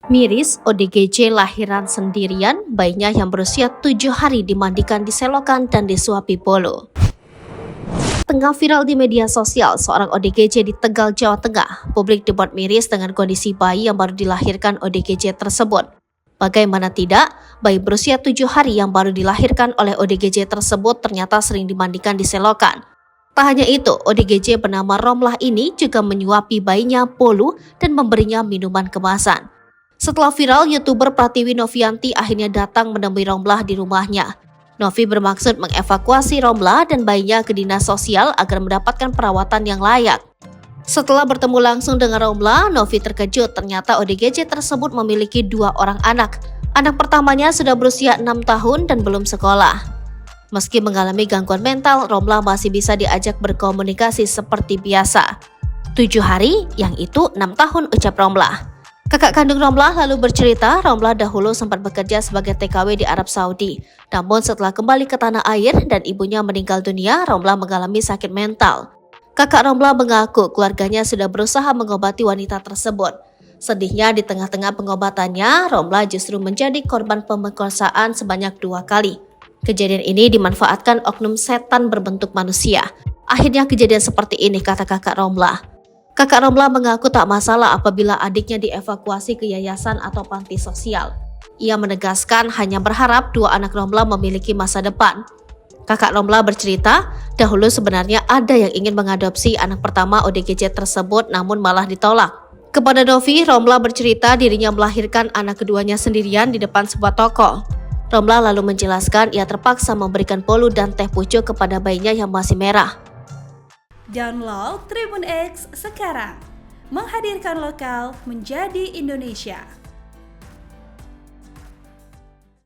Miris, ODGJ lahiran sendirian, bayinya yang berusia 7 hari dimandikan di selokan dan disuapi bolo. Tengah viral di media sosial, seorang ODGJ di Tegal, Jawa Tengah. Publik dibuat miris dengan kondisi bayi yang baru dilahirkan ODGJ tersebut. Bagaimana tidak, bayi berusia 7 hari yang baru dilahirkan oleh ODGJ tersebut ternyata sering dimandikan di selokan. Tak hanya itu, ODGJ bernama Romlah ini juga menyuapi bayinya bolu dan memberinya minuman kemasan. Setelah viral, YouTuber Pratiwi Novianti akhirnya datang menemui Romlah di rumahnya. Novi bermaksud mengevakuasi Romlah dan bayinya ke dinas sosial agar mendapatkan perawatan yang layak. Setelah bertemu langsung dengan Romlah, Novi terkejut ternyata ODGJ tersebut memiliki 2 orang anak. Anak pertamanya sudah berusia 6 tahun dan belum sekolah. Meski mengalami gangguan mental, Romlah masih bisa diajak berkomunikasi seperti biasa. 7 hari, yang itu 6 tahun, ucap Romlah. Kakak kandung Romlah lalu bercerita, Romlah dahulu sempat bekerja sebagai TKW di Arab Saudi. Namun setelah kembali ke tanah air dan ibunya meninggal dunia, Romlah mengalami sakit mental. Kakak Romlah mengaku keluarganya sudah berusaha mengobati wanita tersebut. Sedihnya di tengah-tengah pengobatannya, Romlah justru menjadi korban pemerkosaan sebanyak 2 kali. Kejadian ini dimanfaatkan oknum setan berbentuk manusia. Akhirnya kejadian seperti ini, kata kakak Romlah. Kakak Romlah mengaku tak masalah apabila adiknya dievakuasi ke yayasan atau panti sosial. Ia menegaskan hanya berharap 2 anak Romlah memiliki masa depan. Kakak Romlah bercerita, dahulu sebenarnya ada yang ingin mengadopsi anak pertama ODGJ tersebut namun malah ditolak. Kepada Novi, Romlah bercerita dirinya melahirkan anak keduanya sendirian di depan sebuah toko. Romlah lalu menjelaskan ia terpaksa memberikan bolu dan teh pucuk kepada bayinya yang masih merah. Download Tribun X sekarang, menghadirkan lokal menjadi Indonesia.